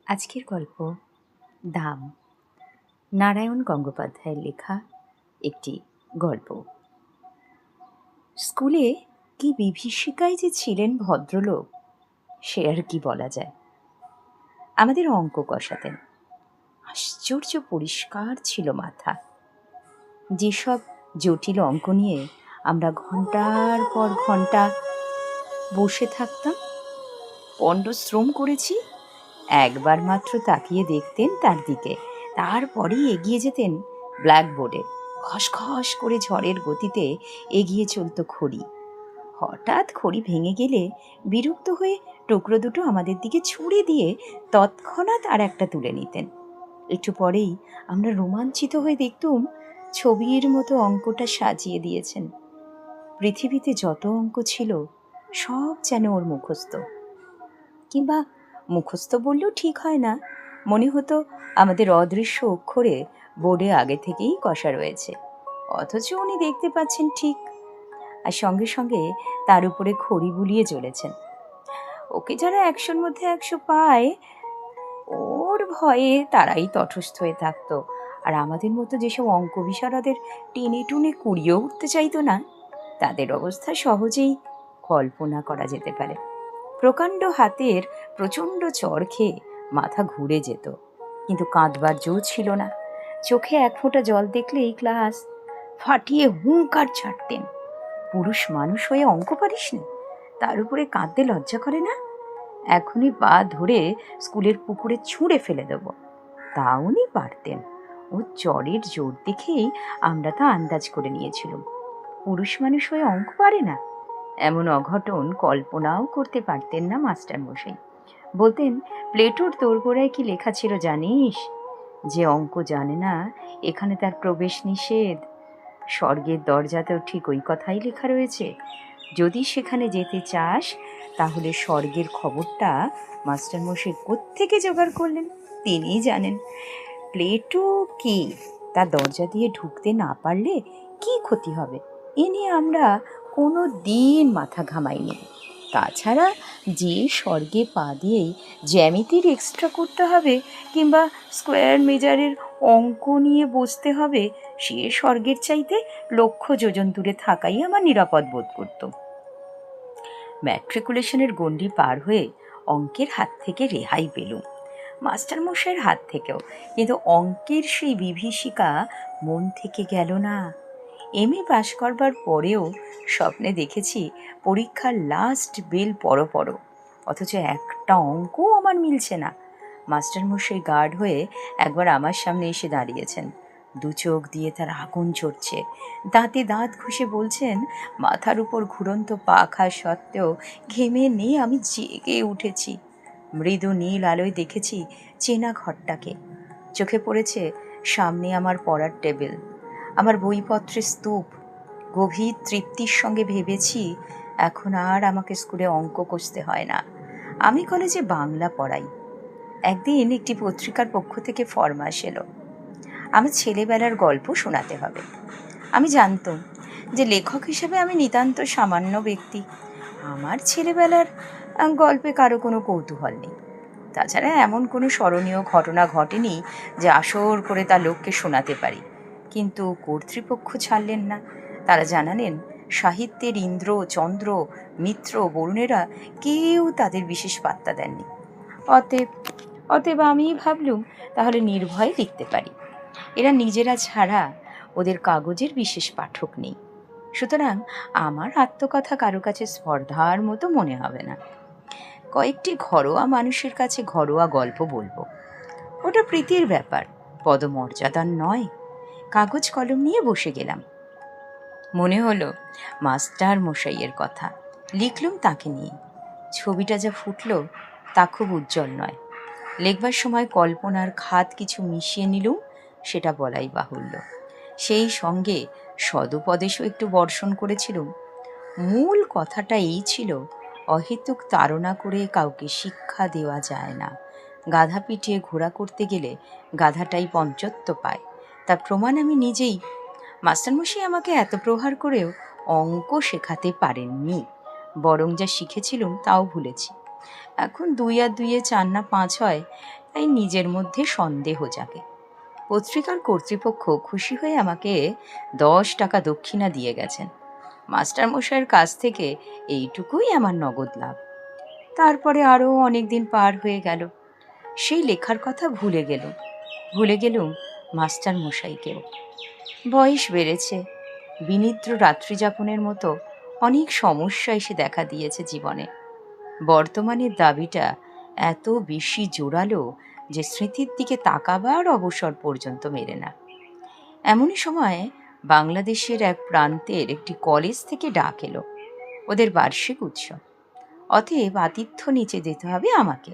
আজকের গল্প দাম, নারায়ণ গঙ্গোপাধ্যায়ের লেখা একটি গল্প। স্কুলে কি বিভীষিকায় যে ছিলেন ভদ্রলোক, সে আর কি বলা যায়। আমাদের অঙ্ক কষাতেন, আশ্চর্য পরিষ্কার ছিল মাথা। যেসব জটিল অঙ্ক নিয়ে আমরা ঘন্টার পর ঘন্টা বসে থাকতাম, পণ্ডশ্রম করেছি, একবার মাত্র তাকিয়ে দেখতেন তার দিকে, তারপরেই এগিয়ে যেতেন ব্ল্যাকবোর্ডে। খসখস করে ঝড়ের গতিতে এগিয়ে চলত খড়ি। হঠাৎ খড়ি ভেঙে গেলে বিরক্ত হয়ে টুকরো দুটো আমাদের দিকে ছুঁড়ে দিয়ে তৎক্ষণাৎ আর একটা তুলে নিতেন। একটু পরেই আমরা রোমাঞ্চিত হয়ে দেখতুম ছবির মতো অঙ্কটা সাজিয়ে দিয়েছেন। পৃথিবীতে যত অঙ্ক ছিল সব যেন ওর মুখস্থ, কিংবা মুখস্থ বললেও ঠিক হয় না, মনে হতো আমাদের অদৃশ্য অক্ষরে বোর্ডে আগে থেকেই কষা রয়েছে, অথচ উনি দেখতে পাচ্ছেন ঠিক, আর সঙ্গে সঙ্গে তার উপরে খড়ি বুলিয়ে চলেছেন। ওকে যারা 100-র মধ্যে 100 পায়, ওর ভয়ে তারাই তটস্থ হয়ে থাকতো, আর আমাদের মতো যেসব অঙ্ক বিশারদের টেনে টুনে কুড়িয়েও উঠতে চাইতো না, তাদের অবস্থা সহজেই কল্পনা করা যেতে পারে। প্রকাণ্ড হাতের প্রচণ্ড চড় খেয়ে মাথা ঘুরে যেত, কিন্তু কাঁদবার জো ছিল না। চোখে এক ফোঁটা জল দেখলেই ক্লাস ফাটিয়ে হুঙ্কার ছাড়তেন। পুরুষ মানুষ হয়ে অঙ্ক পারিস নি, তার উপরে কাঁদতে লজ্জা করে না? এখনই পা ধরে স্কুলের পুকুরে ছুঁড়ে ফেলে দেব। তা উনি পারতেন। ও চড়ের জোর দেখেই আমরা তা আন্দাজ করে নিয়েছিলাম। পুরুষ মানুষ হয়ে অঙ্ক পারে না, এমন অঘটন কল্পনাও করতে পারতেন না মাস্টার মশাই। বলতেন, প্লেটোর দোরগোড়ায় কি লেখা ছিল জানিস? যে অঙ্ক জানে না, এখানে তার প্রবেশ নিষেধ। স্বর্গের দরজাতেও ঠিক ওই কথাই লেখা রয়েছে। যদি সেখানে যেতে চাস, তাহলে স্বর্গের খবরটা মাস্টারমশাই কোত্থেকে জোগাড় করলেন তিনিই জানেন। প্লেটো কি, তার দরজা দিয়ে ঢুকতে না পারলে কি ক্ষতি হবে, এ নিয়ে আমরা কোনো দিন মাথা ঘামাইনি। তাছাড়া যে স্বর্গে পা দিয়েই জ্যামিতির এক্সট্রা করতে হবে, কিংবা স্কোয়ার মেজারের অঙ্ক নিয়ে বসতে হবে, সে স্বর্গের চাইতে লক্ষ যোজন দূরে থাকাই আমার নিরাপদ বোধ করত। ম্যাট্রিকুলেশনের গণ্ডি পার হয়ে অঙ্কের হাত থেকে রেহাই পেলুম, মাস্টারমশাইয়ের হাত থেকেও, কিন্তু অঙ্কের সেই বিভীষিকা মন থেকে গেল না। এমএ পাশ করবার পরেও স্বপ্নে দেখেছি পরীক্ষার লাস্ট বেল পড়ো, অথচ একটা অঙ্কও আমার মিলছে না। মাস্টারমশাই গার্ড হয়ে একবার আমার সামনে এসে দাঁড়িয়েছেন, দু চোখ দিয়ে তার আগুন ঝরছে, দাঁতে দাঁত ঘষে বলছেন, মাথার উপর ঘুরন্ত পাখা সত্ত্বেও ঘেমে নিয়ে আমি জেগে উঠেছি। মৃদু নীল আলোয় দেখেছি চেনা ঘরটাকে। চোখে পড়েছে সামনে আমার পড়ার টেবিল, আমার বইপত্রের স্তূপ। গভীর তৃপ্তির সঙ্গে ভেবেছি, এখন আর আমাকে স্কুলে অঙ্ক কষতে হয় না, আমি কলেজে বাংলা পড়াই। একদিন একটি পত্রিকার পক্ষ থেকে ফরমাশ এলো, আমার ছেলেবেলার গল্প শোনাতে হবে। আমি জানতাম যে লেখক হিসেবে আমি নিতান্ত সামান্য ব্যক্তি, আমার ছেলেবেলার গল্পে কারো কোনো কৌতূহল নেই। তাছাড়া এমন কোনো স্মরণীয় ঘটনা ঘটেনি যে আসর করে তা লোককে শোনাতে পারি। কিন্তু কর্তৃপক্ষ ছাড়লেন না। তারা জানালেন, সাহিত্যের ইন্দ্র, চন্দ্র, মিত্র, বরুণেরা কেউ তাদের বিশেষ পাত্তা দেননি। অতএব আমি ভাবলুম তাহলে নির্ভয়ে লিখতে পারি। এরা নিজেরা ছাড়া ওদের কাগজের বিশেষ পাঠক নেই, সুতরাং আমার আত্মকথা কারো কাছে স্পর্ধার মতো মনে হবে না। কয়েকটি ঘরোয়া মানুষের কাছে ঘরোয়া গল্প বলবো, ওটা প্রীতির ব্যাপার, পদমর্যাদার নয়। কাগজ কলম নিয়ে বসে গেলাম। মনে হলো মাস্টার মশাইয়ের কথা, লিখলুম তাকে নিয়ে। ছবিটা যা ফুটলো তা খুব উজ্জ্বল নয়। লেখবার সময় কল্পনার খাত কিছু মিশিয়ে নিলুম, সেটা বলাই বাহুল্য। সেই সঙ্গে সদুপদেশও একটু বর্ষণ করেছিলুম। মূল কথাটা এই ছিল, অহেতুক তাড়না করে কাউকে শিক্ষা দেওয়া যায় না। গাধা পিটিয়ে ঘোড়া করতে গেলে গাধাটাই পঞ্চত্ব পায়, তার প্রমাণ আমি নিজেই। মাস্টারমশাই আমাকে এত প্রহার করেও অঙ্ক শেখাতে পারেননি, বরং যা শিখেছিলুম তাও ভুলেছি। এখন 2 আর 2 4 না 5 হয়, তাই নিজের মধ্যে সন্দেহ জাগে। পত্রিকার কর্তৃপক্ষ খুশি হয়ে আমাকে 10 টাকা দক্ষিণা দিয়ে গেছেন। মাস্টারমশাইয়ের কাছ থেকে এইটুকুই আমার নগদ লাভ। তারপরে আরও অনেক দিন পার হয়ে গেল। সেই লেখার কথা ভুলে গেলুম মাস্টারমশাইকেও। বয়স বেড়েছে, বিনিদ্র রাত্রিযাপনের মতো অনেক সমস্যা এসে দেখা দিয়েছে জীবনে। বর্তমানের দাবিটা এত বেশি জোরালো যে স্মৃতির দিকে তাকাবার অবসর পর্যন্ত মেলে না। এমনই সময় বাংলাদেশের এক প্রান্তের একটি কলেজ থেকে ডাক এলো, ওদের বার্ষিক উৎসব। অতএব আতিথ্য নিচে দিতে হবে আমাকে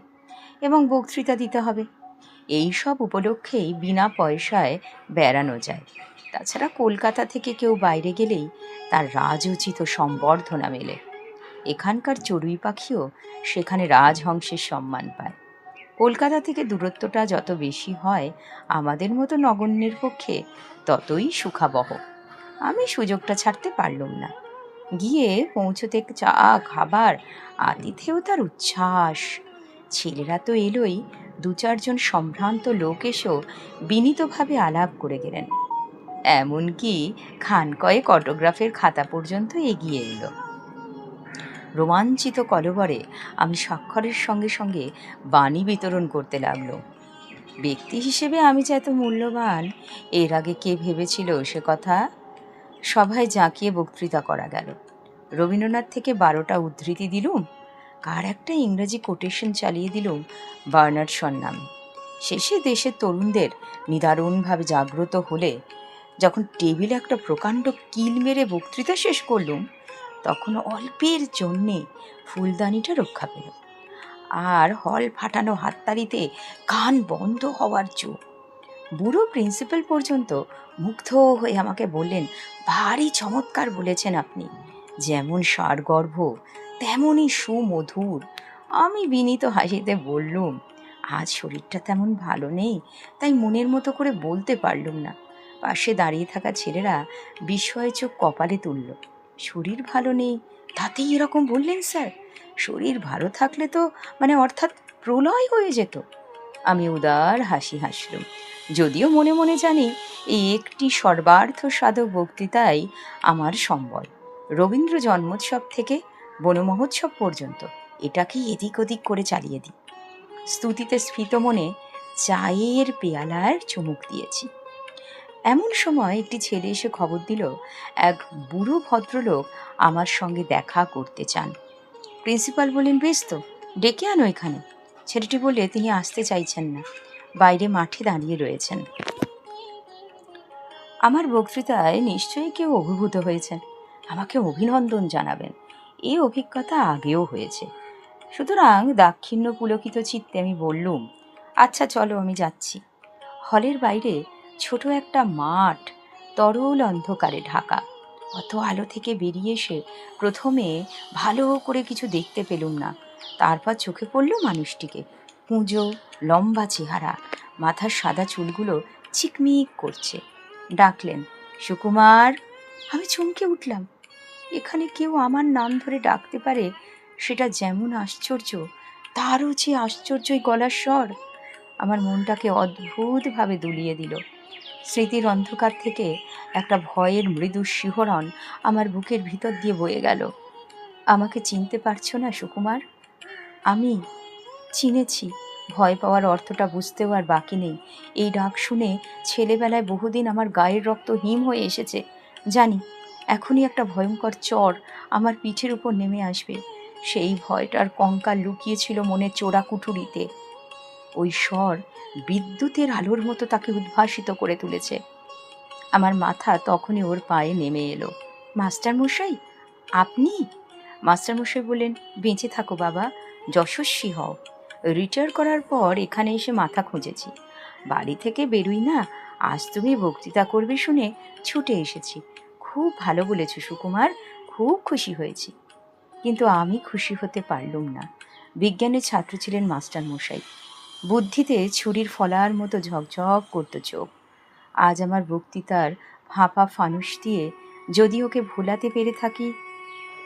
এবং বক্তৃতা দিতে হবে। এই সব উপলক্ষেই বিনা পয়সায় বেড়ানো যায়। তাছাড়া কলকাতা থেকে কেউ বাইরে গেলেই তার রাজোচিত সম্বর্ধনা মেলে। এখানকার চড়ুই পাখিও সেখানে রাজহংসের সম্মান পায়। কলকাতা থেকে দূরত্বটা যত বেশি হয় আমাদের মতো নগণ্যের পক্ষে ততই সুখাবহ। আমি সুযোগটা ছাড়তে পারলুম না। গিয়ে পৌঁছতে চা খাবার, আতিথেয়তার উচ্ছ্বাস। ছেলেরা তো এলোই, 2-4 জন সম্ভ্রান্ত লোক এসেও বিনীতভাবে আলাপ করে গেলেন। এমনকি খান কয়েক অটোগ্রাফের খাতা পর্যন্ত এগিয়ে এলো। রোমাঞ্চিত কলবরে আমি স্বাক্ষরের সঙ্গে সঙ্গে বাণী বিতরণ করতে লাগলো। ব্যক্তি হিসেবে আমি যে এত মূল্যবান এর আগে কে ভেবেছিল সে কথা। সভায় জাঁকিয়ে বক্তৃতা করা গেল। রবীন্দ্রনাথ থেকে 12টা উদ্ধৃতি দিলুম, কার একটা ইংরেজি কোটেশন চালিয়ে দিলুম বার্নার্ড শর নামে। শেষে দেশের তরুণদের নিদারুণভাবে জাগ্রত হলে যখন টেবিলে একটা প্রকাণ্ড কিল মেরে বক্তৃতা শেষ করলুম, তখন অল্পের জন্যে ফুলদানিটা রক্ষা পেল। আর হল ফাটানো হাততালিতে কান বন্ধ হওয়ার জো। বুড়ো প্রিন্সিপাল পর্যন্ত মুগ্ধ হয়ে আমাকে বললেন, ভারী চমৎকার বলেছেন আপনি, যেমন সারগর্ভ তেমনই সুমধুর। আমি বিনীত হাসিতে বললুম, আজ শরীরটা তেমন ভালো নেই, তাই মনের মতো করে বলতে পারলুম না। পাশে দাঁড়িয়ে থাকা ছেলেরা বিস্ময়ে চোখ কপালে তুলল। শরীর ভালো নেই, তাতেই এরকম বললেন স্যার? শরীর ভালো থাকলে তো অর্থাৎ প্রলয় হয়ে যেত। আমি উদার হাসি হাসলুম, যদিও মনে মনে জানি এই একটি সর্বার্থ সাধক বক্তৃতাই আমার সম্বল। রবীন্দ্র জন্মোৎসব থেকে বনমহোৎসব পর্যন্ত এটাকেই এদিক ওদিক করে চালিয়ে দিই। স্তুতিতে স্ফীত মনে চায়ের পেয়ালার চুমুক দিয়েছি। এমন সময় একটি ছেলে এসে খবর দিল, এক বুড়ো ভদ্রলোক আমার সঙ্গে দেখা করতে চান। প্রিন্সিপাল বললেন, বেশ তো, ডেকে আনো এখানে। ছেলেটি বললে তিনি আসতে চাইছেন না, বাইরে মাঠে দাঁড়িয়ে রয়েছেন। আমার বক্তৃতায় নিশ্চয়ই কেউ অভিভূত হয়েছেন, আমাকে অভিনন্দন জানাবেন। এই অভিজ্ঞতা আগেও হয়েছে। সুতরাং দাক্ষিণ্য পুলকিত চিত্তে আমি বললুম, আচ্ছা চলো, আমি যাচ্ছি। হলের বাইরে ছোট একটা মাঠ তরল অন্ধকারে ঢাকা। অত আলো থেকে বেরিয়ে এসে প্রথমে ভালো করে কিছু দেখতে পেলুম না। তারপর চোখে পড়ল মানুষটিকে। কুঁজো, লম্বা চেহারা, মাথার সাদা চুলগুলো চিকমিক করছে। ডাকলেন, সুকুমার। আমি চমকে উঠলাম। এখানে কেউ আমার নাম ধরে ডাকতে পারে, সেটা যেমন আশ্চর্য, তারও যে আশ্চর্যই গলার স্বর আমার মনটাকে অদ্ভুতভাবে দুলিয়ে দিল। স্মৃতির অন্ধকার থেকে একটা ভয়ের মৃদু শিহরণ আমার বুকের ভিতর দিয়ে বয়ে গেল। আমাকে চিনতে পারছো না সুকুমার? আমি চিনেছি। ভয় পাওয়ার অর্থটা বুঝতেও আর বাকি নেই। এই ডাক শুনে ছেলেবেলায় বহুদিন আমার গায়ের রক্ত হিম হয়ে এসেছে। জানি এখনই একটা ভয়ঙ্কর চর আমার পিঠের উপর নেমে আসবে। সেই ভয়টার কঙ্কাল লুকিয়েছিল মনের চোরা কুঠুরিতে। ওই স্বর বিদ্যুতের আলোর মতো তাকে উদ্ভাসিত করে তুলেছে। আমার মাথা তখনই ওর পায়ে নেমে এলো। মাস্টারমশাই, আপনি? মাস্টারমশাই বললেন, বেঁচে থাকো বাবা, যশস্বী হও। রিটায়ার করার পর এখানে এসে মাথা খুঁজেছি, বাড়ি থেকে বেরোই না। আজ তুমি বক্তৃতা করবে শুনে ছুটে এসেছি। খুব ভালো বলেছ সুকুমার, খুব খুশি হয়েছি। কিন্তু আমি খুশি হতে পারলুম না। বিজ্ঞানের ছাত্র ছিলেন মাস্টারমশাই। বুদ্ধিতে ছুরির ফলার মতো ঝকঝক করত চোখ। আজ আমার বক্তৃতার ফাঁপা ফানুস দিয়ে যদি ওকে ভোলাতে পেরে থাকি,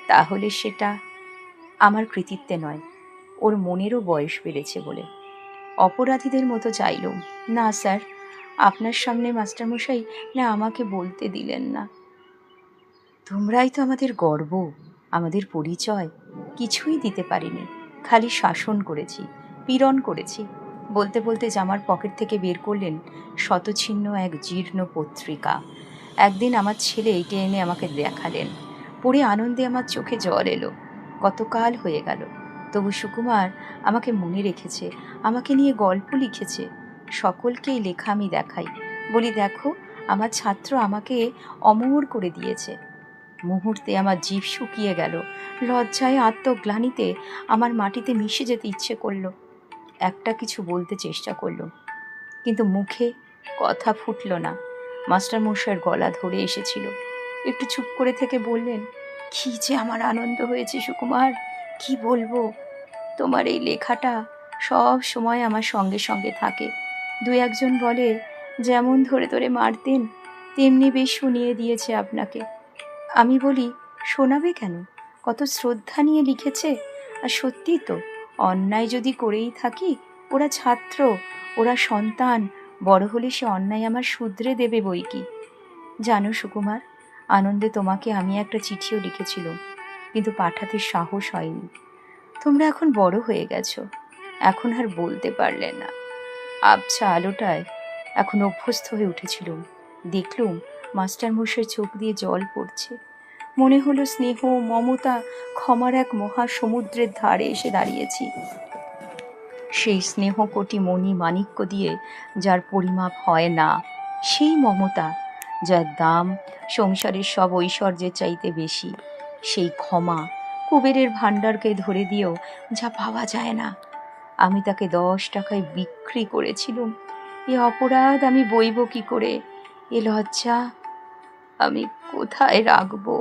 তাহলে সেটা আমার কৃতিত্বে নয়, ওর মনেরও বয়স বেড়েছে বলে। অপরাধীদের মতো চাইলুম, না স্যার, আপনার সামনে মাস্টারমশাই না আমাকে বলতে দিলেন না। তোমরাই তো আমাদের গর্ব, আমাদের পরিচয়। কিছুই দিতে পারিনি, খালি শাসন করেছি, পীড়ন করেছি। বলতে বলতে জামার পকেট থেকে বের করলেন শতছিন্ন এক জীর্ণ পত্রিকা। একদিন আমার ছেলে এইটে এনে আমাকে দেখালেন। পড়ে আনন্দে আমার চোখে জল এলো। কতকাল হয়ে গেল, তবু সুকুমার আমাকে মনে রেখেছে, আমাকে নিয়ে গল্প লিখেছে। সকলকেই লেখা আমি দেখাই, বলি দেখো আমার ছাত্র আমাকে অমর করে দিয়েছে। মুহূর্তে আমার জিভ শুকিয়ে গেল, লজ্জায় আত্মগ্লানিতে আমার মাটিতে মিশে যেতে ইচ্ছে করলো। একটা কিছু বলতে চেষ্টা করলো, কিন্তু মুখে কথা ফুটল না। মাস্টারমশাইয়ের গলা ধরে এসেছিল। একটু চুপ করে থেকে বললেন, কী যে আমার আনন্দ হয়েছে সুকুমার, কি বলবো। তোমার এই লেখাটা সব সময় আমার সঙ্গে সঙ্গে থাকে। দু একজন বলে, যেমন ধরে ধরে মারতেন তেমনি বেশ শুনিয়ে দিয়েছে আপনাকে। আমি বলি, শোনাবে কেন, কত শ্রদ্ধা নিয়ে লিখেছে। আর সত্যি তো, অন্যায় যদি করেই থাকি, ওরা ছাত্র, ওরা সন্তান, বড় হলে সে অন্যায় আমার শুধরে দেবে বই কি। জানো সুকুমার, আনন্দে তোমাকে আমি একটা চিঠিও লিখেছিলাম, কিন্তু পাঠাতে সাহস হয়নি। তোমরা এখন বড় হয়ে গেছো, এখন আর বলতে পারলে না। আবছা আলোটায় এখন অভ্যস্ত হয়ে উঠেছিলুম। দেখলুম মাস্টারমশাইয়ের চোখ দিয়ে জল পড়ছে। মনে হলো স্নেহ, মমতা, ক্ষমার এক মহাসমুদ্রের ধারে এসে দাঁড়িয়েছি। সেই স্নেহ কোটি মণি মাণিক্য দিয়ে যার পরিমাপ হয় না, সেই মমতা যার দাম সংসারের সব ঐশ্বর্যের চাইতে বেশি, সেই ক্ষমা কুবেরের ভাণ্ডারকে ধরে দিয়েও যা পাওয়া যায় না। আমি তাকে 10 টাকায় বিক্রি করেছিলুম। এ অপরাধ আমি বইব কি করে, এ লজ্জা আমি কোথায় রাখবো।